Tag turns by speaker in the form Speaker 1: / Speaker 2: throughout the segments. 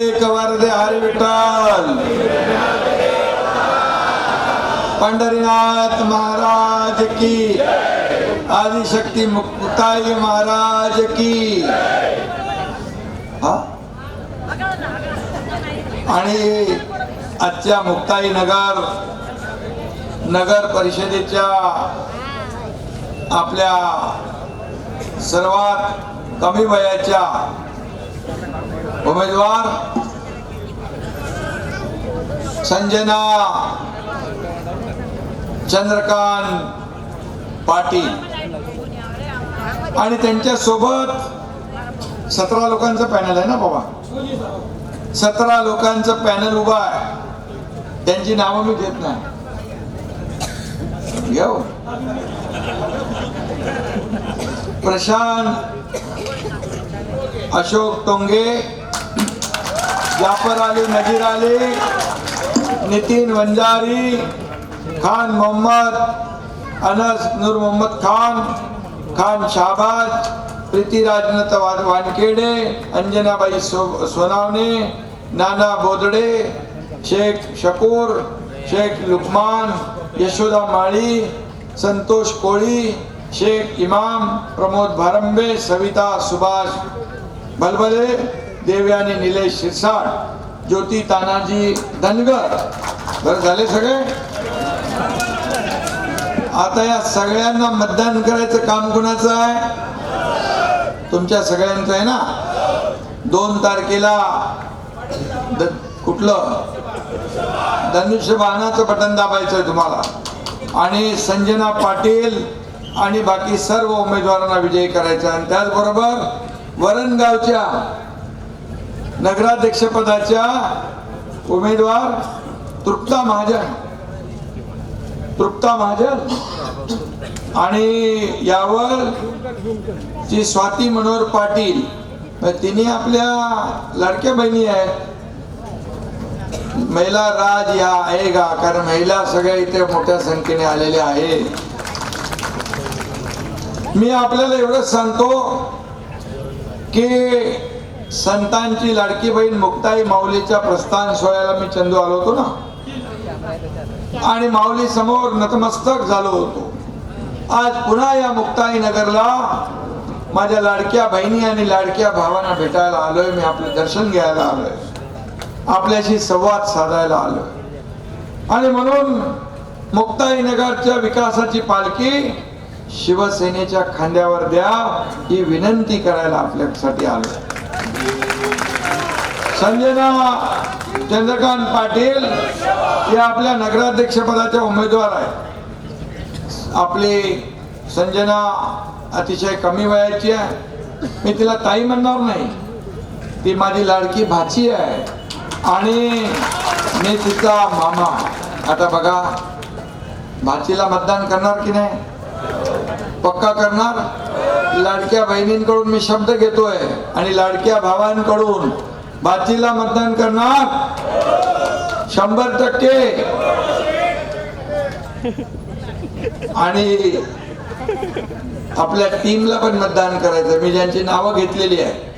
Speaker 1: एक वरदे हरी विठ्ठल पंढरीनाथ महाराज की, आदिशक्ती मुक्ताई महाराज की। आणि आजच्या मुक्ताई नगर परिषदेच्या आपल्या सर्वात कमी वयाच्या उमेदवार संजना चंद्रकांत पाटील आणि त्यांच्या सोबत 17 लोकांचं पॅनल आहे ना बाबा, 17 लोकांचं पॅनल उभा आहे। त्यांची नावं मी घेत नाही, घेऊ। प्रशांत अशोक टोंगे, जाफर अली नजीर अली, नितिन वंजारी, खान मोहम्मद, अनस नूर मोहम्मद खान शाहबाज, प्रीती राजनाथ वानखेडे, अंजनाबाई सोनावणे, नाना बोदडे, शेख शकूर, शेख लुकमान, यशोदा माळी, संतोष कोळी, शेख इमाम, प्रमोद भारंबे, सविता सुभाष भलभले, देवयानी निलेश शिरसाट, ज्योती तानाजी धनगर। बरं झाले सगळे। आता या सगळ्यांना मतदान करायचं काम कोणाचं आहे? तुमच्या सगळ्यांचं आहे ना। 2 तारखेला कुठलं धनुष्यबाणाचं बटन दाबायचं तुम्हाला आणि संजना पाटील आणि बाकी सर्व उमेदवारांना विजयी करायचा। आणि त्याचबरोबर वरणगावच्या नगराध्यक्ष पदाच्या उमेदवार तृप्ता महाजन आणि यावर जी स्वाती मनोहर पाटील, तिने आपल्या लाडक्या बहिणी आहेत। महिला राज या आहे का? कारण महिला सगळ्या इथे मोठ्या संख्येने आलेल्या आहेत। मी आपल्याला एवढंच सांगतो की संतांची लाडकी बहीण मुक्ताई माऊलीच्या प्रस्थान सोहळ्याला मी चंदू आलो होतो ना, आणि माऊली समोर नतमस्तक झालो होतो। आज पुन्हा या मुक्ताई नगरला माझ्या लाडक्या बहिणी आणि लाडक्या भावांना भेटायला आलोय। मी आपलं दर्शन घ्यायला आलोय, आपल्याशी संवाद साधायला आलोय। आणि म्हणून मुक्ताई नगरच्या विकासाची पालखी शिवसेनेच्या खांद्यावर द्या, ही विनंती करायला आपल्यासाठी आलो। संजना चंद्रकांत पाटील या आपल्या नगराध्यक्ष पदाच्या उमेदवार आहेत। आपली संजना अतिशय कमी वयाची आहे, मी तिला ताई म्हणणार नाही, ती माझी लाडकी भाची आहे आणि मी तिचा मामा। आता बघा, भाचीला मतदान करणार की नाही? पक्का करणार। लाडक्या बहिणींकडून मी शब्द घेतोय आणि लाडक्या भावांकडून भाचीला मतदान करणार 100%। आणि आपल्या टीमला पण मतदान करायचं। मी ज्यांची नावं घेतलेली आहे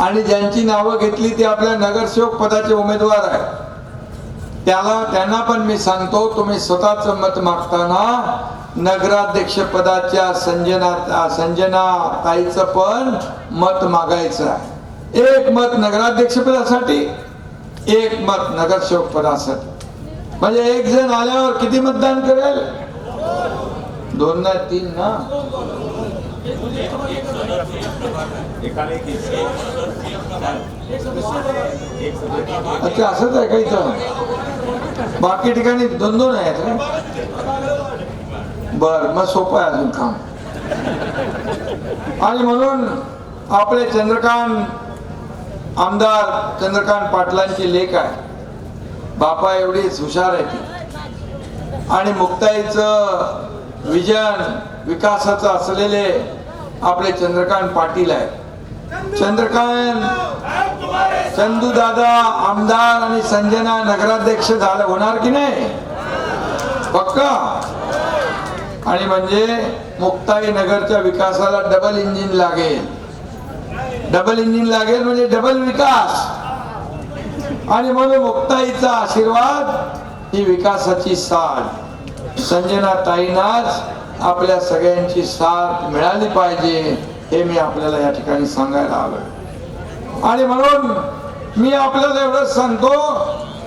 Speaker 1: आणि ज्यांची नावं घेतली ती आपल्या नगरसेवक पदाचे उमेदवार आहेत, त्यांना पण मी सांगतो, तुम्ही स्वतःच मत मागताना नगराध्यक्ष पदाच्या संजना ताईचं पण मत मागायचं आहे। 1 मत नगराध्यक्ष पदासाठी, 1 मत नगरसेवक पदासाठी। म्हणजे 1 जण आल्यावर किती मतदान करेल? 2 ना 3 ना? अच्छा, असंच आहे काही तर, बाकी ठिकाणी 2-2 आहेत। बर, मग सोपं आहे अजून काम। आणि म्हणून आपले आमदार चंद्रकांत पाटलांची लेक आहे, बापा एवढीच हुशार आहे ती। आणि मुक्ताईचं विजन विकासाचं असलेले आपले चंद्रकांत पाटील आहे। चंदू दादा आमदार आणि संजना नगराध्यक्ष होणार की नाही? पक्का। आणि म्हणजे मुक्ताई नगरच्या विकासाला डबल इंजिन लागेल, डबल इंजिन लागेल म्हणजे डबल विकास। आणि म्हणून मुक्ताईचा आशीर्वाद ही विकासाची साथ संजना ताईंनाच आपल्या सगळ्यांची साथ मिळाली पाहिजे हे मी आपल्याला या ठिकाणी सांगायला आलोय. आणि म्हणून मी आपल्याला एवढंच सांगतो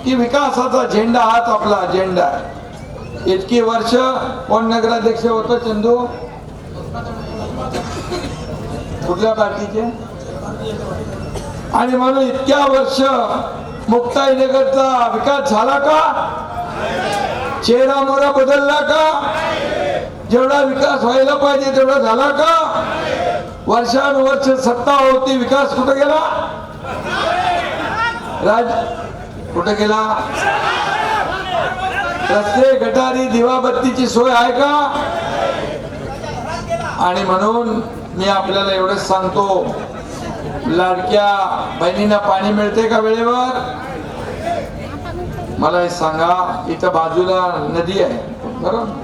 Speaker 1: की विकासाचा झेंडा हाच आपला अजेंडा आहे. इतकी वर्ष कोण नगराध्यक्ष होतं चंदू? कुठल्या पार्टीचे? आणि म्हणून इतक्या वर्ष मुक्ताईनगरचा विकास झाला का? चेहरा मोहरा बदलला का? जेवढा विकास व्हायला पाहिजे तेवढा झाला का? वर्षानुवर्ष सत्ता होती, विकास कुठे गेला? राज कुठे गेला? रस्ते गटारी दिवाबत्तीची सोय आहे का? आणि म्हणून मी आपल्याला एवढंच सांगतो, लाडक्या बहिणींना पाणी मिळते का वेळेवर? मला हे सांगा. इथं बाजूला नदी आहे बरोबर.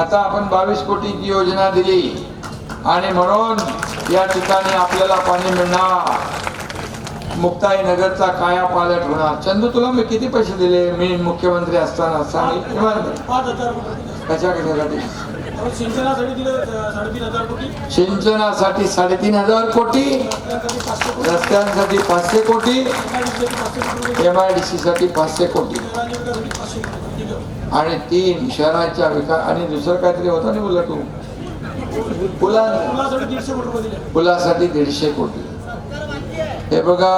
Speaker 1: आता आपण 22 कोटीची योजना दिली आणि म्हणून या ठिकाणी आपल्याला पाणी मिळणार. मुक्ताई नगरचा काया पालट होणार. चंदू तुला मी किती पैसे दिले मी मुख्यमंत्री असताना सांगितलं?
Speaker 2: 5,000
Speaker 1: कशा कशासाठी?
Speaker 2: सिंचनासाठी दिलं 3,500 कोटी,
Speaker 1: सिंचनासाठी 3,500 कोटी, रस्त्यांसाठी 500 कोटी, MIDC साठी 500 कोटी आणि 3 शहराच्या विकास आणि दुसरं काहीतरी होतं नाही बोलला तू? पुलासाठी 150 कोटी. हे बघा,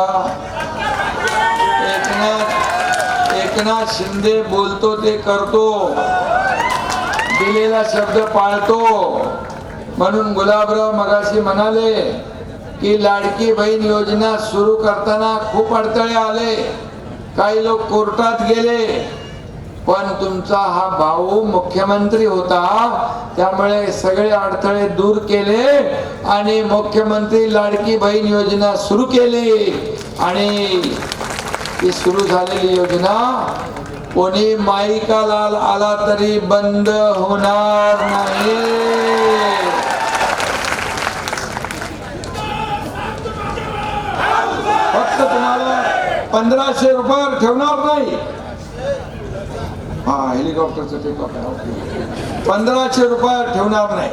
Speaker 1: एकनाथ शिंदे बोलतो ते करतो, दिलेला शब्द पाळतो. म्हणून गुलाबराव मगाशी म्हणाले की लाडकी बहीण योजना सुरू करताना खूप अडथळे आले, काही लोक कोर्टात गेले, पण तुमचा हा भाऊ मुख्यमंत्री होता त्यामुळे सगळे अडथळे दूर केले आणि मुख्यमंत्री लाडकी बहीण योजना सुरू केली. आणि ती सुरू झालेली योजना कोणी माईकाला आला तरी बंद होणार नाही. फक्त तुम्हाला 1,500 रुपयावर ठेवणार नाही. हा, हेलिकॉप्टरचं टेकऑफ आहे. 1,500 रुपयावर ठेवणार नाही.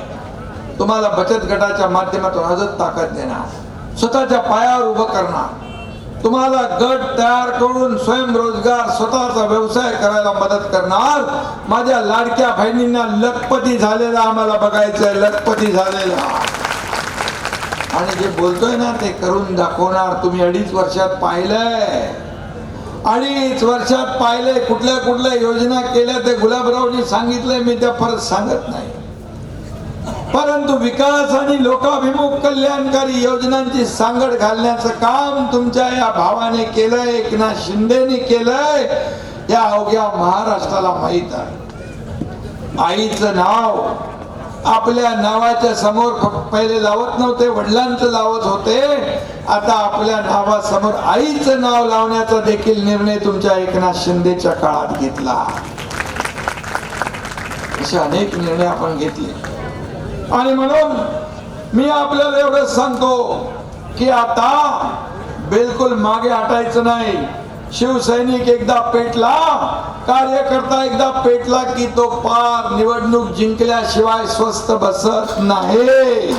Speaker 1: तुम्हाला बचत गटाच्या माध्यमातून अजून ताकद देणार, स्वतःच्या पायावर उभं करणार, तुम्हाला गट तयार करून स्वयंरोजगार स्वतःचा व्यवसाय करायला मदत करणार. माझ्या लाडक्या बहिणींना लखपती झालेला आम्हाला बघायचंय, लखपती झालेला. आणि जे बोलतोय ना ते करून दाखवणार. तुम्ही 2.5 वर्षात पाहिलंय, 2.5 वर्षात पाहिलंय कुठल्या कुठल्या योजना केल्या ते गुलाबरावनी सांगितलंय, मी त्या परत सांगत नाही. परंतु विकास आणि लोकाभिमुख कल्याणकारी योजनांची सांगड घालण्याचं काम तुमच्या या भावाने केलंय, एकनाथ शिंदेने केलंय. या अवघ्या महाराष्ट्राला माहित आहे. आईचं नाव आपल्या नावाच्या समोर पहिले लावत नव्हते, वडिलांचं लावत होते. आता आपल्या नावासमोर आईचं नाव लावण्याचा देखील निर्णय तुमच्या एकनाथ शिंदेच्या काळात घेतला. असे अनेक निर्णय आपण घेतले. आणि म्हणून मी आपल्याला एवढंच सांगतो की आता बिलकुल मागे हटायचं नाही. शिवसैनिक एकदा पेटला, कार्यकर्ता एकदा पेटला की तो पार निवडणूक जिंकल्याशिवाय स्वस्थ बसत नाही.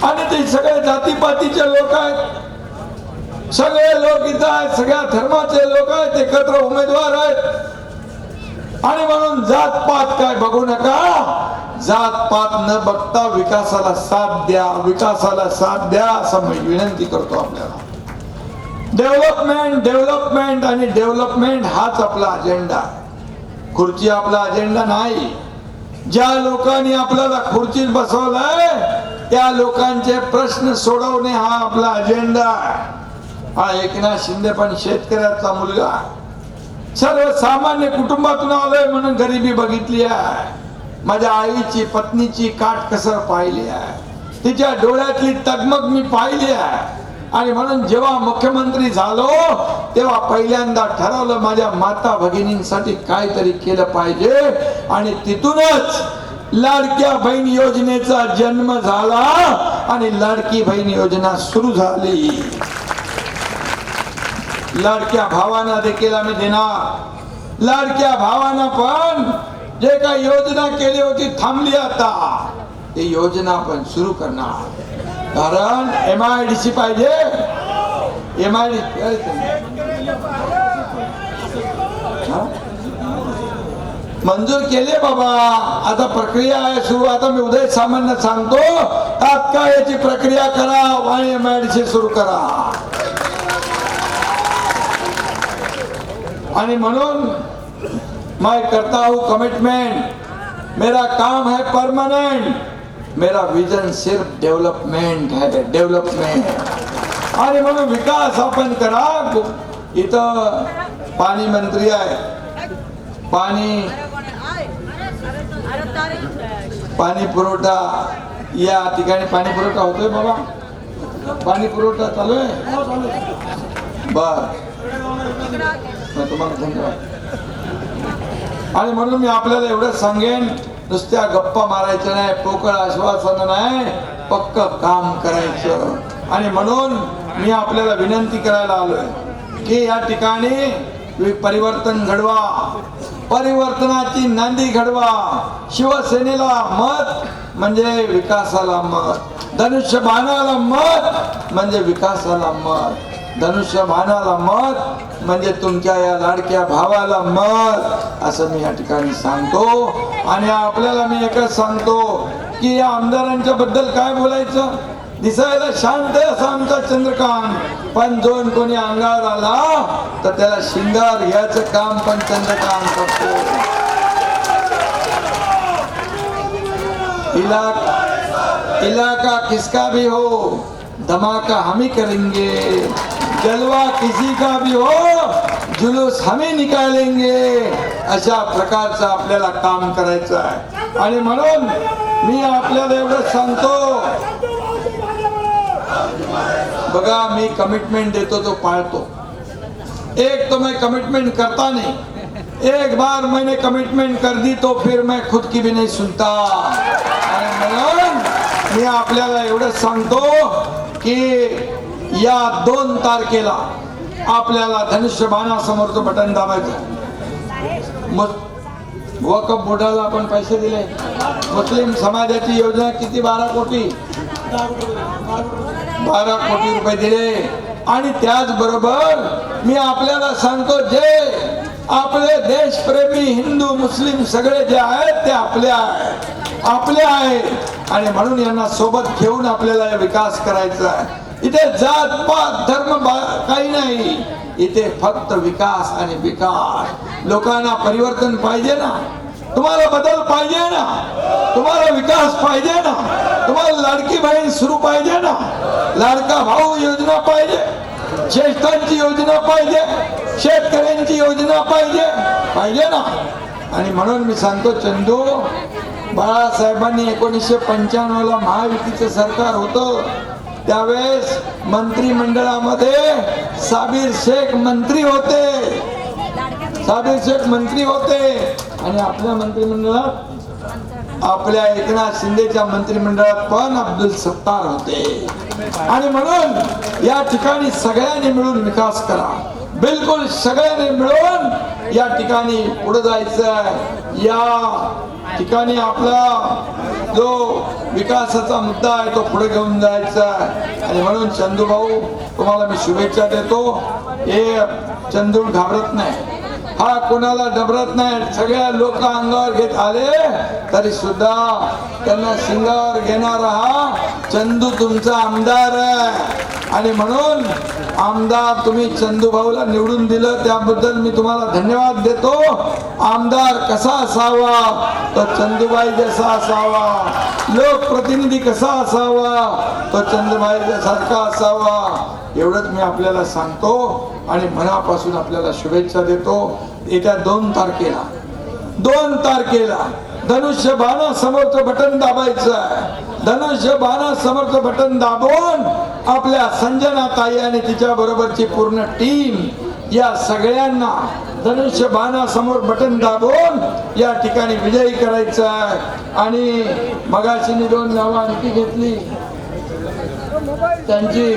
Speaker 1: आणि ते सगळे जातीपातीचे लोक आहेत, सगळे लोक इथं आहेत, सगळ्या धर्माचे लोक आहेत, एकत्र उमेदवार आहेत. आणि म्हणून जातपात काय बघू नका. जातपात न बघता विकासाला साथ द्या, विकासाला साथ द्या असं मी विनंती करतो आपल्याला. डेव्हलपमेंट, डेव्हलपमेंट आणि डेव्हलपमेंट हाच आपला अजेंडा. खुर्ची आपला अजेंडा नाही. ज्या लोकांनी आपल्याला खुर्चीत बसवलंय त्या लोकांचे प्रश्न सोडवणे हा आपला अजेंडा. हा एकनाथ शिंदे पण शेतकऱ्याचा मुलगा, सर्वसामान्य कुटुंबातून आलोय म्हणून गरिबी बघितली आहे. माझ्या आईची पत्नीची काटकसर पाहिली आहे, तिच्या डोळ्यातली तगमग मी पाहिली आहे. आणि म्हणून जेव्हा मुख्यमंत्री झालो तेव्हा पहिल्यांदा ठरवलं माझ्या माता भगिनींसाठी काहीतरी केलं पाहिजे. आणि तिथूनच लाडक्या बहीण योजनेचा जन्म झाला आणि लाडकी बहीण योजना सुरू झाली. लाडक्या भावांना देखील आम्ही देणार. लाडक्या भावांना पण जे काही योजना केली होती थांबली, आता ती योजना आपण सुरू करणार. कारण MIDC पाहिजे. मंजूर केले बाबा, आता प्रक्रिया आहे सुरू. आता मी उदय सामंत सांगतो, तात्काळ याची प्रक्रिया करा आणि MIDC सुरू करा. आणि म्हणून मैं करता हूं कमिटमेंट, मेरा काम है परमानेंट, मेरा विजन सिर्फ डेव्हलपमेंट है, डेव्हलपमेंट. आणि म्हणून विकास आपण करा. इथं पाणी मंत्री आहे, पाणी पुरवठा या ठिकाणी पाणी पुरवठा होतोय बाबा, पाणी पुरवठा चालू आहे. बर, तुम्हाला धन्यवाद. आणि म्हणून मी आपल्याला एवढं सांगेन, नुसत्या गप्पा मारायच्या नाही, पोकळ आश्वासन नाही, पक्क काम करायचं. आणि म्हणून मी आपल्याला विनंती करायला आलोय की या ठिकाणी परिवर्तन घडवा, परिवर्तनाची नांदी घडवा. शिवसेनेला मत म्हणजे विकासाला मत, धनुष्यबाणाला मत म्हणजे विकासाला मत, धनुष्यबाणाला मत म्हणजे तुमच्या या लाडक्या भावाला मत, असं मी या ठिकाणी सांगतो. आणि आपल्याला मी एकच सांगतो की या आमदारांच्या बद्दल काय बोलायचं. दिसायला शांत असा आमचा चंद्रकांत, पण जोन कोणी अंगावर आला तर त्याला शिंगार घ्यायचं काम पण चंद्रकांत करतो. इलाका किसका भी हो, धमाका हम ही करेंगे. जलवा किसी का भी हो, जुलूस हम ही निकालेंगे. अशा प्रकारचं आपल्याला काम करायचं आहे. आणि म्हणून मी आपल्याला एवढं सांगतो, बघा मी कमिटमेंट देतो तो पाळतो. एक तो मैं कमिटमेंट करता नहीं, एक बार मैंने कमिटमेंट कर दी तो फिर मैं खुद की भी नहीं सुनता. आणि म्हणून मी आपल्याला एवढं सांगतो की या 2 तारखेला आपल्याला धनुष्यबाणासमोरचं बटन दाबायचं. वक्फ बोर्डाला आपण पैसे दिले. मुस्लिम समाजाची योजना किती, 12 कोटी 12 कोटी रुपये दिले. आणि त्याचबरोबर मी आपल्याला सांगतो, जे आपले देशप्रेमी हिंदू मुस्लिम सगळे जे आहेत ते आपले आहेत. आणि म्हणून यांना सोबत घेऊन आपल्याला विकास करायचा आहे. इथे जात पात धर्म काही नाही, इथे फक्त विकास आणि विकास. लोकांना परिवर्तन पाहिजे ना, तुम्हाला बदल पाहिजे ना, तुम्हाला विकास पाहिजे ना, तुम्हाला लाडकी बहीण सुरू पाहिजे ना, लाडका भाऊ योजना पाहिजे, ज्येष्ठांची योजना पाहिजे, शेतकऱ्यांची योजना पाहिजे ना. आणि म्हणून मी सांगतो, चंदू, बाळासाहेबांनी 1995ला महायुतीचं सरकार होतं, त्यावेळेस मंत्रिमंडळामध्ये साबीर शेख मंत्री होते, आणि आपल्या मंत्रिमंडळात, आपल्या एकनाथ शिंदेच्या मंत्रिमंडळात पण अब्दुल सत्तार होते. आणि म्हणून या ठिकाणी सगळ्यांनी मिळून विकास करा, बिलकुल सगळ्यांनी मिळून या ठिकाणी पुढे जायचं. या ठिकाणी आपला जो विकासाचा मुद्दा आहे तो पुढे घेऊन जायचा. आणि म्हणून चंदू भाऊ, तुम्हाला मी शुभेच्छा देतो. हे चंदू घाबरत नाही, हा कोणाला डबरत नाही. सगळ्या लोक अंगावर घेत आले तरी सुद्धा त्यांना शिंगावर घेणारा हा चंदू तुमचा आमदार आहे. आणि म्हणून आमदार तुम्ही चंदू भाऊला निवडून दिलं, त्याबद्दल मी तुम्हाला धन्यवाद देतो. आमदार कसा असावा, तो चंदूबाई जसा असावा. लोकप्रतिनिधी कसा असावा, तो चंदूबाई सारखा असावा. एवढंच मी आपल्याला सांगतो आणि मनापासून आपल्याला शुभेच्छा देतो. येत्या 2 तारखेला धनुष्यबाणा समोरचं बटन दाबायचं आहे. धनुष्यबाणा समोरचं बटन दाबून आपल्या संजना ताई आणि तिच्या बरोबरची पूर्ण टीम या सगळ्यांना धनुष्यबाणा समोर बटन दाबून या ठिकाणी विजयी करायचं आहे. आणि मगाशी 2 नावं आणखी घेतली त्यांची.